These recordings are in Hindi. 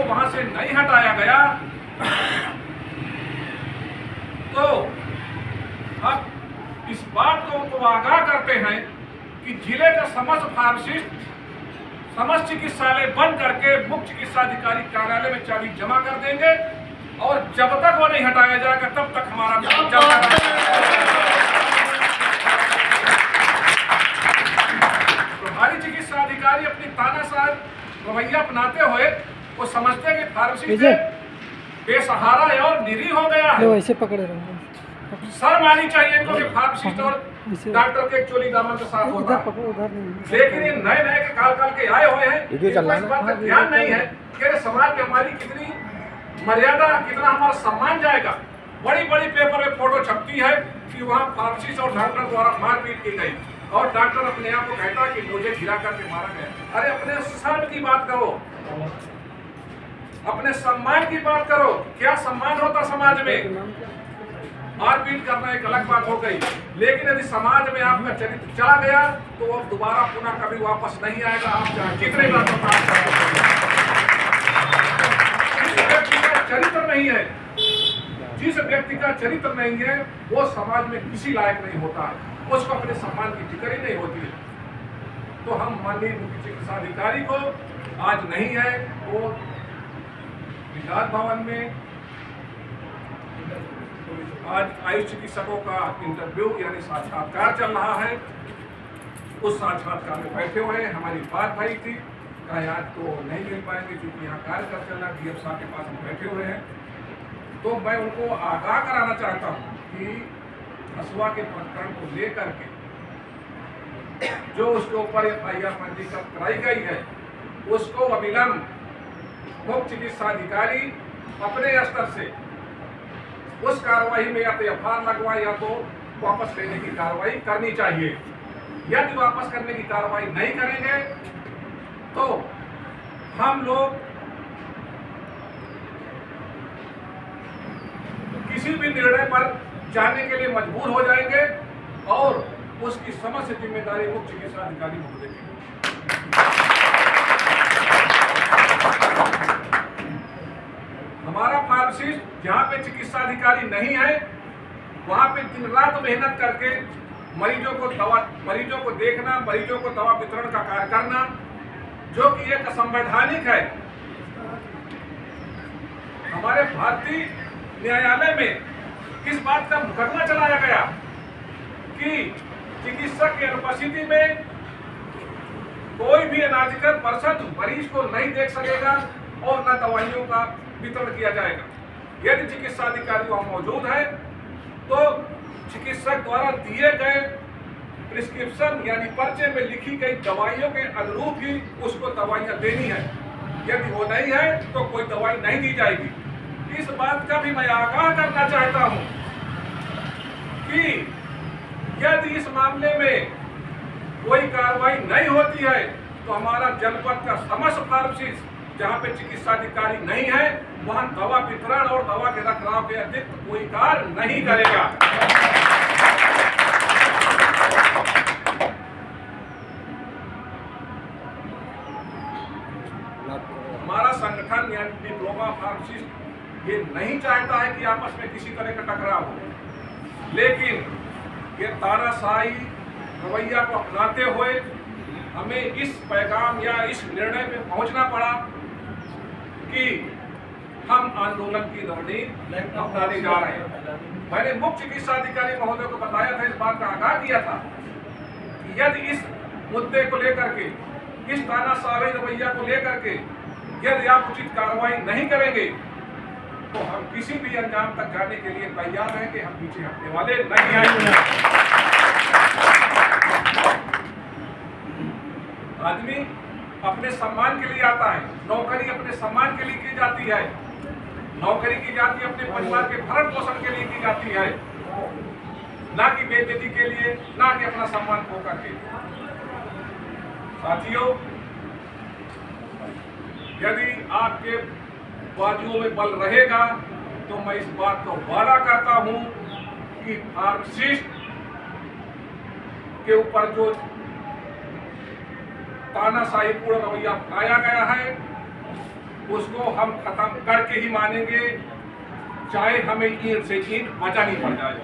वहां से नहीं हटाया गया तो अब इस बात को उनको आगाह करते हैं कि जिले का समस्त फार्मासिस्ट समस्त चिकित्सालय बंद करके मुख्य चिकित्साधिकारी कार्यालय में चाबी जमा कर देंगे और जब तक वो नहीं हटाया जाएगा तब तक हमारा विरोध चलता रहेगा। प्रभारी चिकित्सा अधिकारी अपनी तानाशाह रवैया अपनाते हुए वो समझते हैं कि फार्मासिस्ट बेसहारा है और निरीह हो गया है। वैसे पकड़े रहेंगे। शर्म आनी चाहिए इनको कि फार्मासिस्ट और डॉक्टर के चोली दामन के साथ होता है। लेकिन ये नए नए के काल के आए हुए हैं, इस बात का ध्यान नहीं है कि समाज में हमारी कितनी मर्यादा, कितना हमारा सम्मान जाएगा। बड़ी बड़ी पेपर में फोटो छपती है कि वहाँ फार्मासिस्ट और डॉक्टर द्वारा मारपीट की गई और डॉक्टर अपने आप को कहता है कि मुझे गिरा करके मारा गया। अरे अपने शर्म की बात करो, अपने सम्मान की बात करो। क्या सम्मान होता समाज में? मारपीट करना एक अलग बात हो गई, लेकिन यदि समाज में आपका चरित्र चला गया तो अब दोबारा पुनः कभी वापस नहीं आएगा। आप चाहे कितने बार काम करें, चरित्र नहीं है, जिस व्यक्ति का चरित्र नहीं है वो समाज में किसी लायक नहीं होता है, उसको अपने सम्मान की फिक्र ही नहीं होती है। तो हम माननीय मुख्य चिकित्सा अधिकारी को आज नहीं है, वो विकास भवन में आज आयुष चिकित्सकों का इंटरव्यू यानी साक्षात्कार चल रहा है। उस साक्षात्कार में बैठे हुए हैं, हमारी बात भाई थी, कहा आज तो नहीं मिल पाएंगे क्योंकि यहाँ कार्यक्रम चल रहा है, डीएफ साहब के पास हम बैठे हुए हैं। तो मैं उनको आगाह कराना चाहता हूँ कि हसुआ के प्रकरण को लेकर के जो उसके ऊपर एफआईआर पंजीकृत कराई गई है उसको अविलंब मुख्य चिकित्सा अधिकारी अपने स्तर से उस कार्रवाई में या तो एफआईआर लगवाए या तो वापस लेने की कार्रवाई करनी चाहिए। यदि वापस करने की कार्रवाई नहीं करेंगे तो हम लोग किसी भी निर्णय पर जाने के लिए मजबूर हो जाएंगे और उसकी समस्त जिम्मेदारी मुख्य चिकित्सा अधिकारी महोदय की। हमारा फार्मासिस्ट जहाँ पे चिकित्सा अधिकारी नहीं है वहाँ पे दिन रात मेहनत करके मरीजों को देखना, मरीजों को दवा वितरण का कार्य करना, जो कि एक असंवैधानिक है। हमारे भारतीय न्यायालय में इस बात का मुकदमा चलाया गया कि चिकित्सक की अनुपस्थिति में कोई भी अनाधिकृत पर्सन मरीज को नहीं देख सकेगा और न दवाइयों का वितरण किया जाएगा। यदि चिकित्सा अधिकारी वहां मौजूद है तो चिकित्सक द्वारा दिए गए प्रिस्क्रिप्शन यानी पर्चे में लिखी गई दवाइयों के अनुरूप ही उसको दवाइयां देनी है। यदि वो नहीं है तो कोई दवाई नहीं दी जाएगी। इस बात का भी मैं आगाह करना चाहता हूं कि यदि इस मामले में कोई कार्रवाई नहीं होती है तो हमारा जनपद का समस्त फार्मासिस्ट जहां पे चिकित्सा अधिकारी नहीं है वहां दवा वितरण और दवा के रखरखाव के अतिरिक्त कोई कार्य नहीं करेगा। हमारा संगठन यानी डिप्लोमा फार्मासिस्ट ये नहीं चाहता है कि आपस में किसी तरह का टकराव हो, लेकिन ये तानाशाही रवैया को अपनाते हुए हमें इस पैगाम या इस निर्णय पे पहुंचना पड़ा कि हम आंदोलन की रणनीति अपनाने जा रहे हैं। मैंने मुख्य चिकित्सा अधिकारी महोदय को बताया था, इस बात का आगाह किया था कि यदि इस मुद्दे को लेकर के, इस तानाशाही रवैया को लेकर के यदि आप उचित कार्रवाई नहीं करेंगे तो हम किसी भी अंजाम तक जाने के लिए तैयार हैं कि हम पीछे हटने वाले नहीं आएंगे। आदमी अपने सम्मान के लिए आता है, नौकरी अपने सम्मान के लिए की जाती है, नौकरी की जाती है अपने परिवार के भरण पोषण के लिए की जाती है, ना कि बेइज्जती के लिए, ना कि अपना सम्मान खो करके। साथियों, यदि आपके बाजुओं में बल रहेगा तो मैं इस बात को वादा करता हूं कि फार्मासिस्ट के ऊपर जो तानाशाही पूर्ण रवैया अपनाया गया है उसको हम खत्म करके ही मानेंगे, चाहे हमें ईंट से ईंट बचानी पड़ जाए।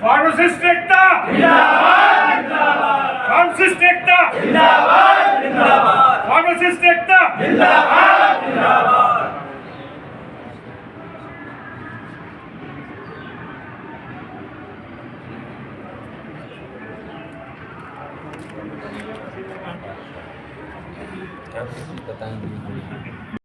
फार्मासिस्ट एकता जिंदाबाद जिंदाबाद, फार्मासिस्ट एकता जिंदाबाद जिंदाबाद, फार्मासिस्ट एकता जिंदाबाद जिंदाबाद। बताएंगे।